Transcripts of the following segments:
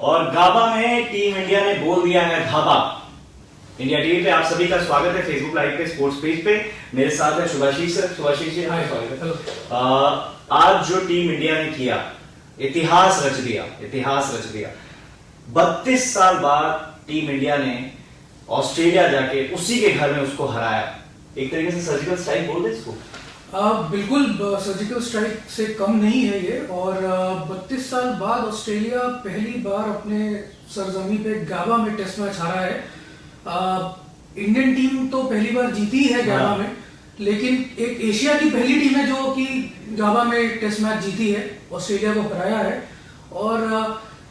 और गाबा में team India ने बोल दिया है धाबा। इंडिया टीवी पे आप सभी का स्वागत है, फेसबुक लाइव पे, स्पोर्ट्स पेज पे। मेरे साथ है शुभाशीष सर। शुभाशीष जी, स्वागत है। आज जो टीम इंडिया ने किया, इतिहास रच दिया। 32 साल बाद टीम इंडिया ने ऑस्ट्रेलिया जाके उसी के घर में उसको हराया। एक तरीके से सर्जिकल स्ट्राइक बोल दे इसको। बिल्कुल सर्जिकल स्ट्राइक से कम नहीं है ये। और 32 साल बाद ऑस्ट्रेलिया पहली बार अपने सरजमी पे गाबा में टेस्ट मैच हारा है। इंडियन टीम तो पहली बार जीती है गाबा में, लेकिन एक एशिया की पहली टीम है जो कि गाबा में टेस्ट मैच जीती है, ऑस्ट्रेलिया को हराया है। और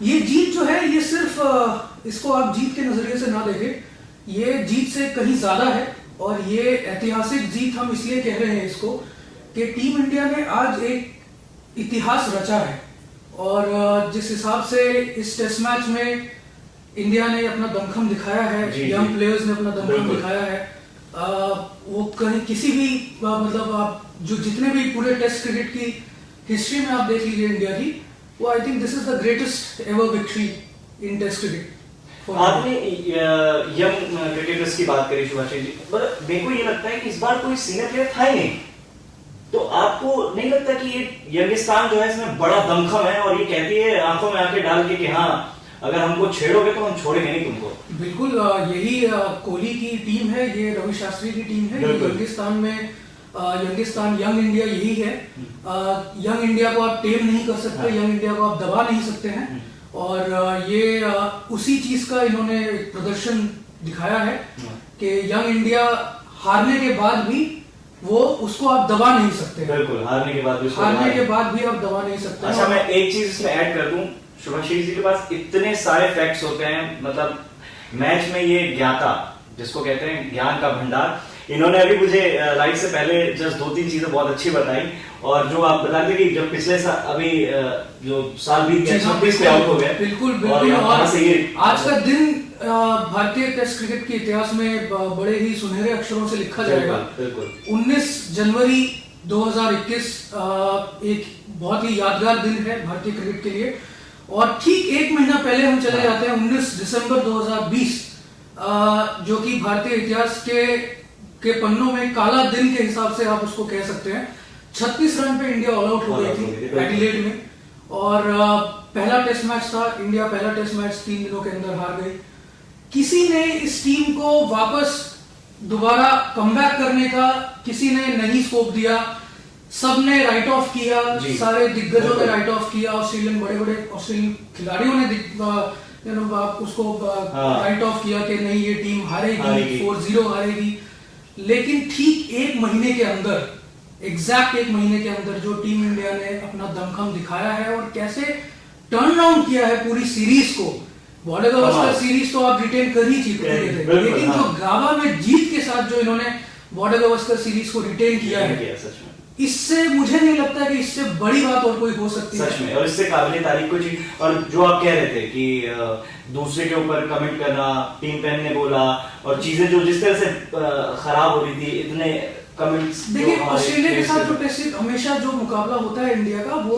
ये जीत जो है, ये सिर्फ इसको आप जीत के नजरिए से ना देखें, ये जीत से कहीं ज्यादा है। और ये ऐतिहासिक जीत हम इसलिए कह रहे हैं इसको कि टीम इंडिया ने आज एक इतिहास रचा है। और जिस हिसाब से इस टेस्ट मैच में इंडिया ने अपना दमखम दिखाया है, यंग प्लेयर्स ने अपना दमखम दिखाया है, वो कहीं किसी भी मतलब आप जो जितने भी पूरे टेस्ट क्रिकेट की हिस्ट्री में आप देख लीजिए इंडिया की, वो I think this is the greatest ever victory in test cricket. आपने यंग क्रिकेटर्स की बात करी शुभाशीष जी, पर मेरे को ये लगता है कि इस बार कोई सीनियर प्लेयर था ही नहीं। तो आपको नहीं लगता कि ये यंगिस्तान जो है इसमें बड़ा दमखम है और ये कहती है आंखों में आंखें डाल के कि हाँ, अगर हमको छेड़ोगे तो हम छोड़ेंगे नहीं तुमको। बिल्कुल, यही कोहली की टीम है, ये रवि शास्त्री की टीम है। यंगिस्तान में यंगिस्तान यंग इंडिया यही है। यंग इंडिया को आप टेम नहीं कर सकते, यंग इंडिया को आप दबा नहीं सकते हैं। और ये उसी चीज का इन्होंने प्रदर्शन दिखाया है कि यंग इंडिया हारने के बाद भी वो उसको आप दबा नहीं सकते। बिल्कुल, हारने के बाद भी आप दबा नहीं सकते। अच्छा, मैं एक चीज इसमें ऐड कर दूं, शुभाशीष जी के पास इतने सारे फैक्ट्स होते हैं, मतलब मैच में ये ज्ञाता जिसको कहते हैं ज्ञान का भंडार, इन्होंने अभी मुझे लाइव से पहले जस्ट 2-3 चीजें बहुत अच्छी बताई। और जो आप बताते कि जब पिछले साल अभी जो साल बीत गया 26 पे आउट हो गए। बिल्कुल। और आज का दिन भारतीय टेस्ट क्रिकेट के इतिहास में बड़े ही सुनहरे अक्षरों से लिखा जाएगा। 19 जनवरी 2021 एक बहुत ही यादगार दिन है भारतीय क्रिकेट के लिए। और ठीक एक महीना पहले हम चले जाते हैं 19 दिसंबर 2020, जो कि भारतीय इतिहास के पन्नों में काला दिन के हिसाब से आप उसको कह सकते हैं। 36 रन पे इंडिया ऑल आउट हो गई थी एडिलेड में। और पहला टेस्ट मैच था, इंडिया पहला टेस्ट मैच 3 दिनों के अंदर हार गई। किसी ने इस टीम को वापस दोबारा कमबैक करने का किसी ने नहीं स्कोप दिया, सबने राइट ऑफ किया, सारे दिग्गजों ने राइट ऑफ किया। ऑस्ट्रेलियन बड़े ऑस्ट्रेलियन खिलाड़ियों ने उसको राइट ऑफ किया कि नहीं, ये टीम हारेगी, 4-0 हारेगी। लेकिन ठीक एक महीने के अंदर, एग्जैक्ट एक महीने के अंदर जो टीम इंडिया ने अपना दमखम दिखाया है और कैसे टर्न अराउंड किया है पूरी सीरीज को। बॉर्डर गावस्कर सीरीज तो आप रिटेन कर ही चुके थे, लेकिन जो गाबा में जीत के साथ जो इन्होंने बॉर्डर गावस्कर सीरीज को रिटेन किया है, इससे मुझे नहीं लगता कि इससे बड़ी बात और कोई हो सकती है सच में। और इससे काबिल तारीफ कोई चीज। और जो आप कह रहे थे कि दूसरे के ऊपर कमेंट करना, टीम पेन ने बोला और चीजें जो जिस तरह से खराब हो रही थी, इतने कमेंट्स। देखिए, ऑस्ट्रेलिया के साथ जो टेस्ट हमेशा जो मुकाबला होता है इंडिया का, वो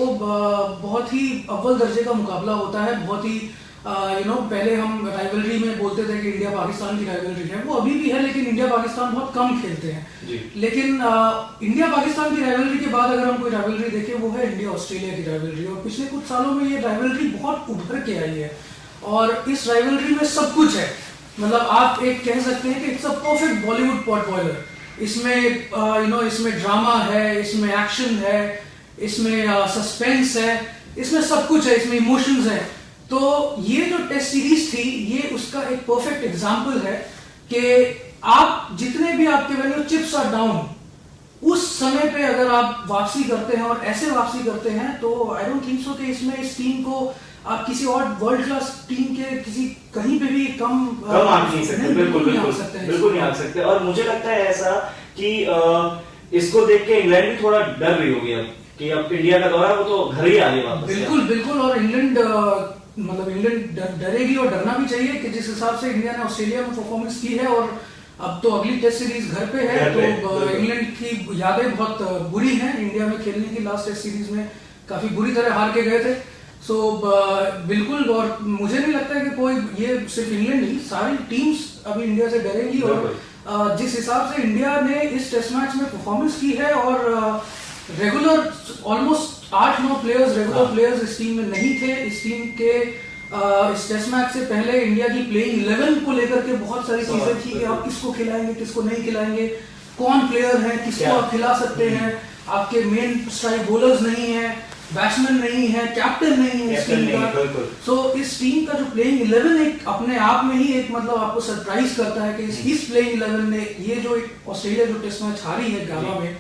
बहुत ही अव्वल दर्जे का मुकाबला होता है। बहुत ही पहले हम राइवलरी में बोलते थे कि इंडिया पाकिस्तान की राइवलरी है, वो अभी भी है, लेकिन इंडिया पाकिस्तान बहुत कम खेलते हैं। लेकिन इंडिया पाकिस्तान की राइवलरी के बाद अगर हम कोई राइवलरी देखें, वो है इंडिया ऑस्ट्रेलिया की राइवलरी। और पिछले कुछ सालों में ये राइवलरी बहुत उभर के आई है और इस राइवलरी में सब कुछ है। मतलब आप एक कह सकते हैं कि it's a perfect Bollywood pot boiler. इसमें इसमें ड्रामा है, इसमें एक्शन है, इसमें सस्पेंस है, इसमें सब कुछ है, इसमें इमोशंस है। तो ये जो टेस्ट सीरीज थी, ये उसका एक परफेक्ट एग्जांपल है कि आप जितने भी आपके वैल्यू चिप्स आर डाउन, उस समय पे अगर आप वापसी करते हैं और ऐसे वापसी करते हैं, तो आई डोंट थिंक सो कि इसमें इस टीम को आप किसी और वर्ल्ड क्लास टीम के किसी कहीं पे भी कम आंक नहीं सकते। बिल्कुल नहीं आंक सकते। और मुझे लगता है ऐसा कि इसको देख के इंग्लैंड भी थोड़ा डर रही होगी अब कि अब इंडिया का दौरा, वो तो घर ही आ गई वापस। बिल्कुल। और इंग्लैंड डरेगी और डरना भी चाहिए कि जिस हिसाब से इंडिया ने ऑस्ट्रेलिया में परफॉर्मेंस की है और अब तो अगली टेस्ट सीरीज घर पे है, तो इंग्लैंड की यादें बहुत बुरी हैं। इंडिया में खेलने की लास्ट टेस्ट सीरीज में काफी बुरी तरह हार के गए थे। सो बिल्कुल, और मुझे नहीं लगता कि कोई, ये सिर्फ इंग्लैंड नहीं, सारी टीम्स अभी इंडिया से डरेंगी। और जिस हिसाब से इंडिया ने इस टेस्ट मैच में परफॉर्मेंस की है, और regular almost 8-9 players regular players इस टीम में नहीं थे। इस टीम के इस टेस्ट मैच से पहले इंडिया की प्लेइंग 11 को लेकर के बहुत सारी चीजें थी कि आप किसको खिलाएंगे, किसको नहीं खिलाएंगे, कौन प्लेयर है, किसको आप खिला सकते हैं, आपके मेन स्ट्राइक बॉलर्स नहीं है, बैट्समैन नहीं है, कैप्टन नहीं है इस टीम का। सो इस टीम का जो प्लेइंग 11 एक अपने आप में ही एक मतलब आपको सरप्राइज करता है कि इस प्लेइंग 11 ने ये जो ऑस्ट्रेलिया जो टेस्ट मैच हारी है गामा में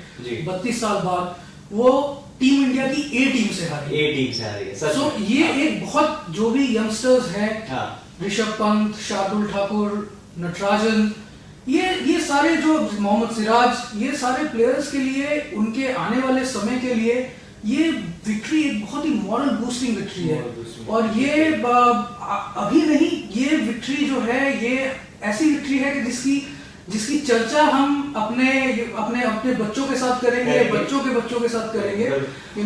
32 साल बाद, वो टीम इंडिया की ए टीम से हारी है। सो ये एक बहुत, जो भी यंगस्टर्स हैं, ऋषभ पंत, शार्दुल ठाकुर, नटराजन, ये सारे जो मोहम्मद सिराज, ये सारे प्लेयर्स के लिए, उनके आने वाले समय के लिए ये विक्ट्री एक बहुत ही मॉरल बूस्टिंग विक्ट्री है। और ये अभी नहीं, ये विक्ट्री जो है ये ऐसी विक्ट्री है कि जिसकी चर्चा हम अपने बच्चों के साथ करेंगे, बच्चों के साथ करेंगे।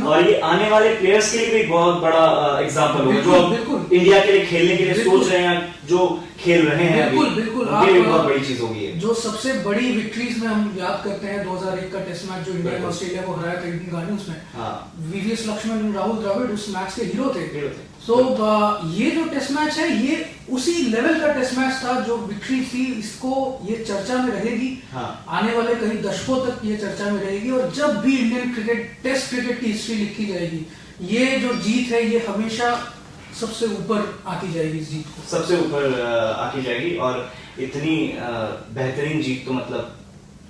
और ये आने वाले प्लेयर्स के लिए भी बहुत बड़ा एग्जांपल होगा, जो इंडिया के लिए खेलने के लिए सोच रहे हैं, जो खेल रहे हैं। बिल्कुल बहुत बड़ी चीज होगी। जो सबसे बड़ी विक्ट्रीज में हम याद करते हैं 2001 का टेस्ट मैच जो इंडिया ने ऑस्ट्रेलिया को हराया था ईडन गार्डन्स में। वीवीएस लक्ष्मण और राहुल द्रविड़ उस मैच के हीरो थे। सो ये जो टेस्ट मैच है, ये उसी लेवल का टेस्ट मैच था जो विक्ट्री थी। इसको ये चर्चा में रहेगी, आने वाले कई दशकों तक ये चर्चा में रहेगी। और जब भी इंडियन टेस्ट क्रिकेट की हिस्ट्री लिखी जाएगी, ये जो जीत है ये हमेशा सबसे ऊपर आती जाएगी। इस जीत को सबसे ऊपर आती जाएगी, और इतनी बेहतरीन जीत तो मतलब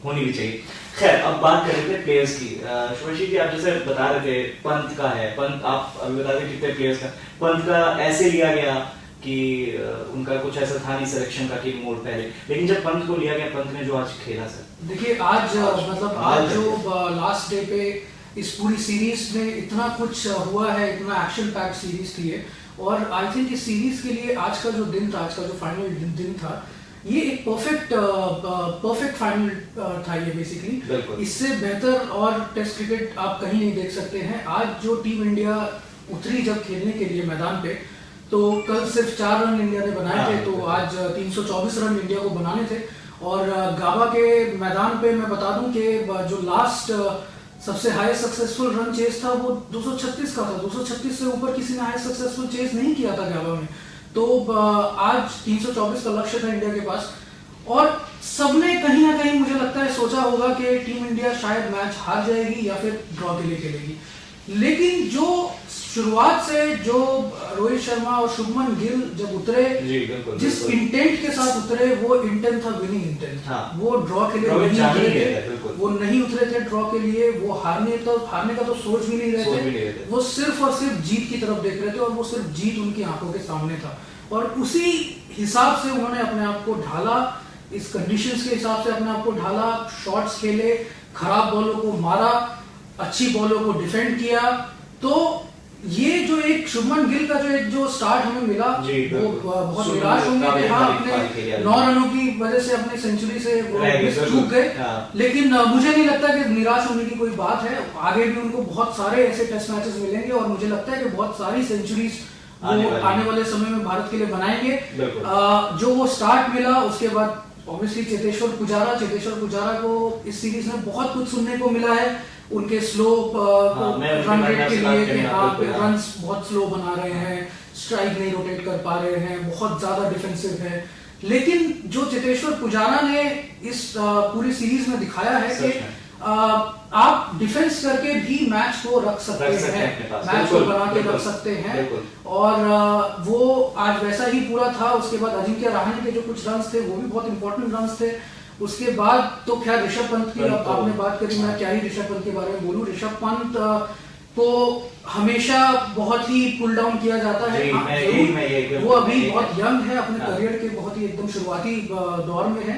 होनी भी चाहिए। खैर, अब बात कर रहे थे प्लेयर्स की। शुभाशीष जी, आप जैसे बता रहे थे पंत का है, पंत आप अभी बता रहे कितने प्लेयर्स का, पंत का ऐसे लिया गया कि उनका कुछ ऐसा था नहीं सिलेक्शन का टीम मोड पहले, लेकिन जब पंत को लिया गया, पंत ने जो आज खेला सर, देखिए आज जो लास्ट डे पे इस पूरी सीरीज में इतना कुछ हुआ है, इतना एक्शन पैक सीरीज थी ये। और आई थिंक इस सीरीज के लिए आज का जो दिन था, आज का जो फाइनल दिन था, ये एक परफेक्ट फाइनल था ये बेसिकली। इससे बेहतर और टेस्ट क्रिकेट आप कहीं नहीं देख सकते हैं। आज जो टीम इंडिया उतरी जब खेलने के लिए मैदान पे, तो कल सिर्फ 4 रन इंडिया ने बनाए थे, तो आज 324 रन इंडिया को बनाने थे। और गाबा के मैदान पे मैं बता दूं कि जो लास्ट सबसे हाईएस्ट सक्सेसफुल रन चेस था वो 236 का था। 236 से ऊपर किसी ने हाईएस्ट सक्सेसफुल चेस नहीं किया था गाबा में। तो आज 324 का लक्ष्य था इंडिया के पास, और सबने कहीं ना कहीं मुझे लगता है सोचा होगा कि टीम इंडिया शायद मैच हार जाएगी या फिर ड्रॉ के लिए खेलेगी। लेकिन जो शुरुआत से जो रोहित शर्मा और शुभमन गिल जब उतरे, जिस इंटेंट के साथ उतरे, वो इंटेंट था विनिंग इंटेंट। वो ड्रॉ के लिए नहीं उतरे थे, वो नहीं उतरे थे ड्रॉ के लिए, वो हारने का तो सोच भी नहीं रहे थे। वो सिर्फ और सिर्फ जीत की तरफ देख रहे थे, और वो सिर्फ जीत उनकी आंखों के सामने था। और उसी हिसाब से उन्होंने अपने आप को ढाला, इस कंडीशंस के हिसाब से अपने आप को ढाला, शॉट्स खेले, खराब बॉलों को मारा, अच्छी बॉलों को डिफेंड किया। तो ये जो एक शुभमन गिल का जो स्टार्ट हमें मिला, वो बहुत निराश होंगे कि हाँ, अपने 9 रनों की वजह से अपनी सेंचुरी से चूक गए। लेकिन मुझे नहीं लगता कि निराश होने की कोई बात है। आगे भी उनको बहुत सारे ऐसे टेस्ट मैचेस मिलेंगे, और मुझे लगता है कि बहुत सारी सेंचुरीज आने वाले समय में भारत के लिए बनाएंगे। जो वो स्टार्ट मिला, उसके बाद ऑब्वियसली चेतेश्वर पुजारा को इस सीरीज में बहुत कुछ सुनने को मिला है। उनके स्लो रन रेट के लिए कि रन्स बहुत स्लो बना रहे हैं, स्ट्राइक नहीं रोटेट कर पा रहे हैं, बहुत ज्यादा डिफेंसिव है। लेकिन जो चेतेश्वर पुजारा ने इस पूरी सीरीज में दिखाया है कि आप डिफेंस करके भी मैच को रख सकते हैं, मैच को बना के रख सकते हैं। और वो आज वैसा ही पूरा था। उसके बाद अजिंक्य रहाणे के जो कुछ रन्स थे वो भी बहुत इंपॉर्टेंट रन्स थे। उसके बाद तो खैर ऋषभ पंत की आपने बात करी, मैं क्या ही ऋषभ पंत के बारे में बोलूं। ऋषभ पंत को हमेशा बहुत ही पुल डाउन किया जाता है। वो अभी बहुत यंग है, अपने करियर के बहुत ही एकदम शुरुआती दौर में है।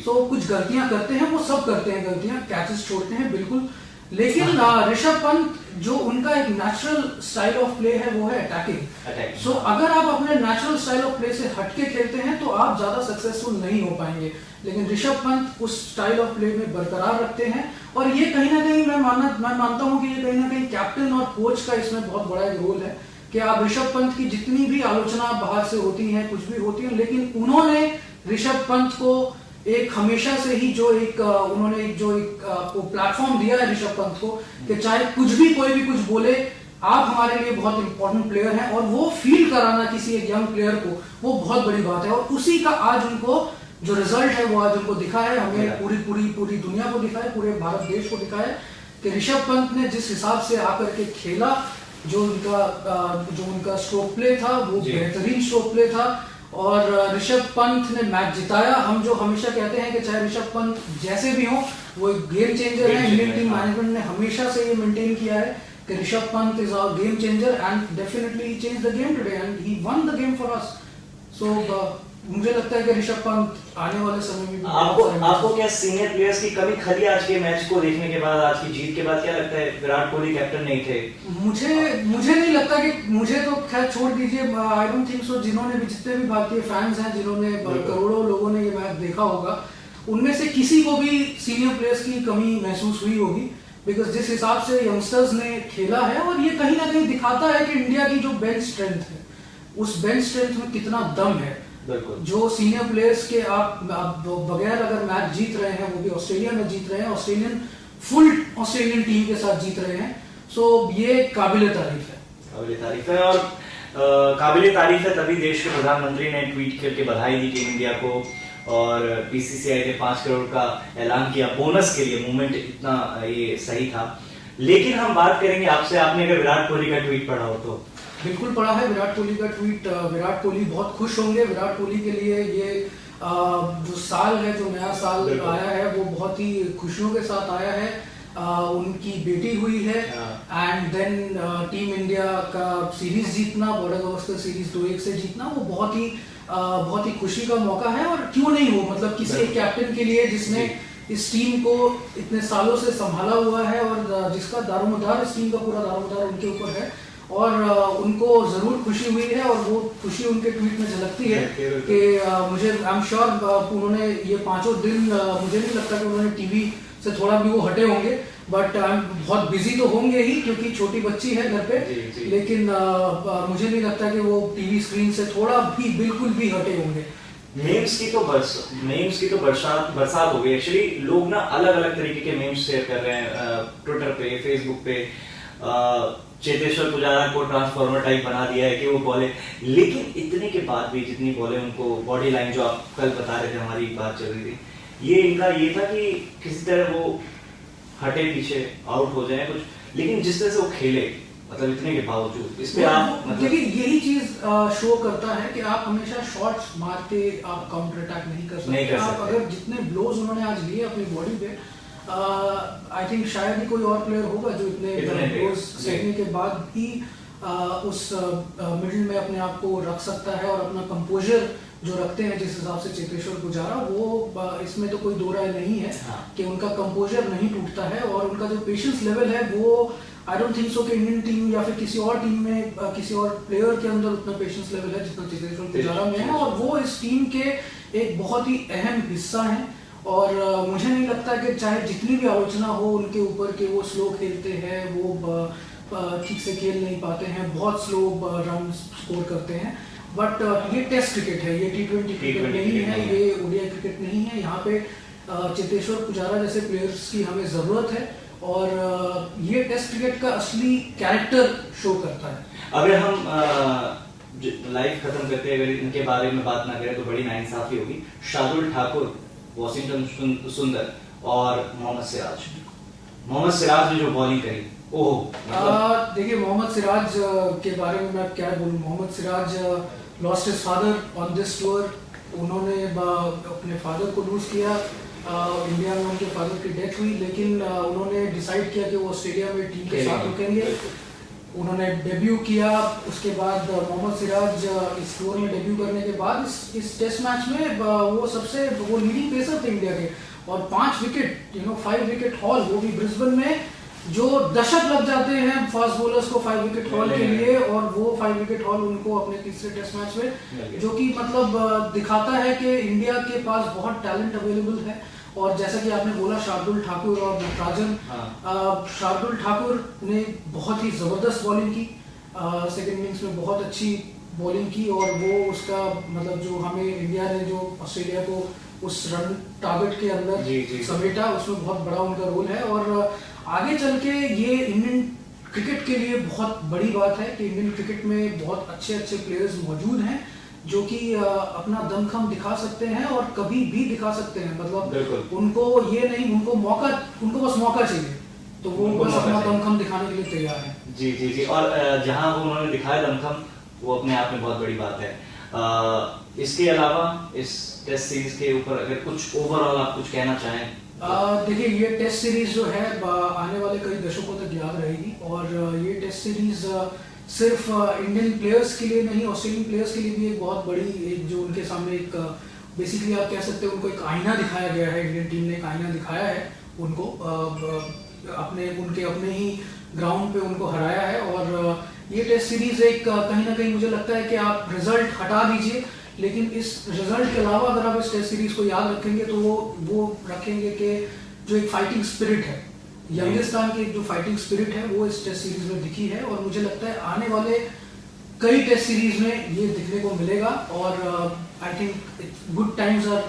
तो कुछ गलतियां करते हैं, वो सब करते हैं गलतियां, कैचेस छोड़ते हैं बिल्कुल। लेकिन ऋषभ पंत जो उनका एक नेचुरल स्टाइल ऑफ प्ले है वो है अटैकिंग। सो अगर आप अपने नेचुरल स्टाइल ऑफ प्ले से हटके खेलते हैं तो आप ज्यादा सक्सेसफुल नहीं हो पाएंगे। लेकिन ऋषभ पंत उस स्टाइल ऑफ प्ले में बरकरार रखते हैं, और ये कहीं ना कहीं मैं मानता हूं कि ये कहीं ना कहीं कैप्टन और कोच का इसमें बहुत बड़ा एक रोल है कि आप ऋषभ पंत की जितनी भी आलोचना बाहर से होती है, कुछ भी होती है, लेकिन उन्होंने ऋषभ पंत को एक हमेशा से ही उन्होंने एक प्लेटफॉर्म दिया है ऋषभ पंत को कि चाहे कुछ भी कोई भी कुछ बोले, आप हमारे लिए बहुत इंपॉर्टेंट प्लेयर हैं, और वो फील कराना किसी एक यंग प्लेयर को, वो बहुत बड़ी बात है। और उसी का आज उनको जो रिजल्ट है वो आज उनको दिखा है, हमें पूरी दुनिया को दिखा है, पूरे भारत देश को दिखा है कि ऋषभ पंत ने जिस हिसाब से आकर के खेला, जो उनका स्ट्रोक प्ले था वो बेहतरीन स्ट्रोक प्ले था, और ऋषभ पंत ने मैच जिताया। हम जो हमेशा कहते हैं कि चाहे ऋषभ पंत जैसे भी हो, वो एक गेम चेंजर है। इंडियन टीम मैनेजमेंट ने हमेशा से ये मेंटेन किया है कि Rishabh Pant is our game changer, and definitely he changed the game today and he won the game for us. So मुझे लगता है कि ऋषभ पंत आने वाले समय में आपको क्या सीनियर प्लेयर्स की कमी खली आज के मैच को देखने के बाद, आज की जीत के बाद? क्या लगता है विराट कोहली कैप्टन नहीं थे? मुझे नहीं लगता कि, मुझे तो खैर छोड़ दीजिए, आई डोंट थिंक सो, जिन्होंने भी, जितने भी भारतीय फैंस हैं, जिन्होंने करोड़ों लोगों ने ये मैच देखा होगा, उनमें से किसी को भी सीनियर प्लेयर्स की कमी महसूस हुई होगी, बिकॉज जिस हिसाब से यंगस्टर्स ने खेला है, और ये कहीं ना कहीं दिखाता है कि इंडिया की जो बेंच स्ट्रेंथ है, उस बेंच स्ट्रेंथ में कितना दम है। जो सीनियर प्लेयर्स के आप बगैर अगर मैच जीत रहे हैं, वो भी ऑस्ट्रेलिया में जीत रहे हैं, फुल ऑस्ट्रेलियन टीम के साथ जीत रहे हैं, सो ये काबिले तारीफ है। और काबिले तारीफ है तभी देश के प्रधानमंत्री ने ट्वीट करके बधाई दी टीम इंडिया को, और बीसीसीआई ने 5 करोड़ का ऐलान किया बोनस के लिए। मूवमेंट इतना ये सही था। लेकिन हम बात करेंगे आपसे, आपने अगर विराट कोहली का ट्वीट पढ़ा हो तो? बिल्कुल पढ़ा है विराट कोहली का ट्वीट। विराट कोहली बहुत खुश होंगे। विराट कोहली के लिए ये जो साल है, जो नया साल आया है, वो बहुत ही खुशियों के साथ आया है। उनकी बेटी हुई है, एंड देन टीम इंडिया का सीरीज जीतना, बॉर्डर गावस्कर सीरीज 2-1 से जीतना, वो बहुत ही खुशी का मौका है। और क्यों नहीं हो, मतलब किसी एक कैप्टन के लिए जिसने इस टीम को इतने सालों से संभाला हुआ है, और जिसका दारोमदार, इस टीम का पूरा दारोमदार उनके ऊपर है, और उनको जरूर खुशी हुई है, और वो खुशी उनके ट्वीट में झलकती है कि मुझे, आई एम श्योर, उन्होंने ये 5 दिन, मुझे नहीं लगता कि उन्होंने टीवी से थोड़ा भी वो हटे होंगे, बट बहुत बिजी तो होंगे ही, क्योंकि छोटी बच्ची है घर पे, लेकिन मुझे नहीं लगता कि वो टीवी स्क्रीन से थोड़ा भी, बिल्कुल भी हटे होंगे। मेम्स की तो बरसात हो गई। एक्चुअली लोग ना अलग अलग तरीके के मेम्स शेयर कर रहे हैं ट्विटर पे, फेसबुक पे। चेतेश्वर पुजारा को ट्रांसफॉर्मर टाइप बना दिया है कि वो बॉले, लेकिन इतने के बाद भी जितनी बॉले उनको, बॉडी लाइन जो आप कल बता रहे थे, हमारी बात चल रही थी, ये इनका ये था कि किसी तरह वो हटे पीछे, आउट हो जाए कुछ, लेकिन जिस तरह से वो खेले, मतलब इतने के बावजूद, इसमें आप देखिए यही चीज शो करता है कि आप हमेशा शॉट्स मारते आप काउंटर अटैक नहीं कर सकते। आप अगर जितने ब्लोज उन्होंने आज लिए अपनी बॉडी पे, आई थिंक शायद ही कोई और प्लेयर होगा जो इतने ब्लोज सहने के बाद भी उस मिडिल में अपने आप को रख सकता है, और अपना कंपोजर जो रखते हैं जिस हिसाब से चेतेश्वर पुजारा, वो इसमें तो कोई दो राय नहीं है कि उनका कंपोजर नहीं टूटता है, और उनका जो पेशेंस लेवल है वो आई डोंट थिंक सो कि इंडियन टीम या फिर किसी और टीम में, किसी और प्लेयर के अंदर उतना पेशेंस लेवल है जितना चेतेश्वर पुजारा में है, और वो इस टीम के एक बहुत ही अहम हिस्सा है। और मुझे नहीं लगता कि चाहे जितनी भी आलोचना हो उनके ऊपर कि वो स्लो खेलते हैं, वो ठीक से खेल नहीं पाते हैं, बहुत स्लो रन स्कोर करते हैं, बट ये टेस्ट क्रिकेट है, ये T20 क्रिकेट नहीं है, ये ओडीआई क्रिकेट नहीं है। यहाँ पे चेतेश्वर पुजारा जैसे प्लेयर्स की हमें जरूरत है, और ये टेस्ट क्रिकेट का असली कैरेक्टर शो करता है। अगर हम लाइव खत्म करते हैं, अगर इनके बारे में बात ना करें तो बड़ी नाइंसाफी होगी। शार्दुल ठाकुर, वॉशिंगटन सुंदर और मोहम्मद सिराज ने जो बॉलिंग करी, देखिए मोहम्मद सिराज के बारे में मैं क्या बोलूं। Mohammed Siraj lost his father on this tour. उन्होंने अपने फादर को लूज किया, इंडिया में उनके फादर की डेथ हुई, लेकिन उन्होंने डिसाइड किया कि वो ऑस्ट्रेलिया में टीम के साथ रुकेंगे। उन्होंने डेब्यू किया, उसके बाद मोहम्मद सिराज इस टूर में डेब्यू करने के बाद इस टेस्ट मैच में वो लीडिंग पेसर थे इंडिया के, और 5 विकेट 5 विकेट हॉल, वो भी ब्रिस्बेन में, जो दशक लग जाते हैं फास्ट बॉलर्स को 5 विकेट हॉल के लिए, और वो 5 विकेट हॉल उनको अपने तीसरे टेस्ट मैच में, जो कि मतलब दिखाता है कि इंडिया के पास बहुत टैलेंट अवेलेबल है। और जैसा कि आपने बोला शार्दुल ठाकुर और नटराजन, शार्दुल ठाकुर ने बहुत ही जबरदस्त बॉलिंग की, सेकंड इनिंग्स में बहुत अच्छी बॉलिंग की और वो उसका मतलब जो हमें इंडिया ने जो ऑस्ट्रेलिया को उस रन टारगेट के अंदर समेटा, उसमें बहुत बड़ा उनका रोल है। और आगे चल के ये इंडियन क्रिकेट के लिए बहुत बड़ी बात है कि इंडियन क्रिकेट में बहुत अच्छे अच्छे प्लेयर्स मौजूद हैं जो कि अपना दमखम दिखा सकते हैं और कभी भी दिखा सकते हैं। मतलब उनको ये नहीं, उनको बस मौका चाहिए, तो वो बस अपना दमखम दिखाने के लिए तैयार है। जी जी जी। और जहां वो उन्होंने दिखाया दमखम, वो अपने आप में बहुत बड़ी बात है। इसके अलावा इस टेस्ट सीरीज के ऊपर अगर कुछ ओवरऑल आप कुछ कहना चाहें? देखिए, ये टेस्ट सीरीज जो है आने वाले कई दशकों तक याद रहेगी और ये टेस्ट सीरीज सिर्फ इंडियन प्लेयर्स के लिए नहीं, ऑस्ट्रेलियन प्लेयर्स के लिए भी एक बहुत बड़ी, एक जो उनके सामने एक बेसिकली आप कह सकते हैं उनको एक आईना दिखाया गया है। इंडियन टीम ने एक आईना दिखाया है उनको, अपने ही ग्राउंड पे उनको हराया है। और ये टेस्ट सीरीज एक कहीं ना कहीं मुझे लगता है कि आप रिजल्ट हटा दीजिए, लेकिन इस रिजल्ट के अलावा अगर आप इस टेस्ट सीरीज को याद रखेंगे तो वो रखेंगे कि जो एक फाइटिंग स्पिरिट है, यंगिस्तान की जो फाइटिंग स्पिरिट है वो इस टेस्ट सीरीज में दिखी है। और मुझे लगता है आने वाले कई टेस्ट सीरीज में ये दिखने को मिलेगा। और I think good times are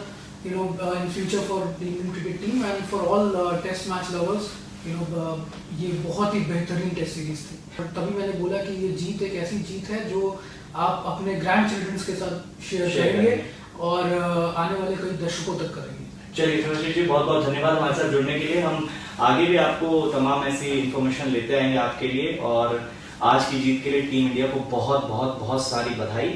in future for the Indian cricket team and for all test match lovers. ये बहुत ही बेहतरीन टेस्ट सीरीज थी। तभी मैंने बोला कि ये जीत एक ऐसी जीत है जो आप अपने ग्रैंड चिल्ड्रंस के साथ शेयर करेंगे और आने वाले कई दशकों तक करेंगे। चलिए सुभाषिश जी, बहुत बहुत धन्यवाद हमारे साथ जुड़ने के लिए। हम आगे भी आपको तमाम ऐसी इंफॉर्मेशन लेते आएंगे आपके लिए। और आज की जीत के लिए टीम इंडिया को बहुत बहुत बहुत सारी बधाई।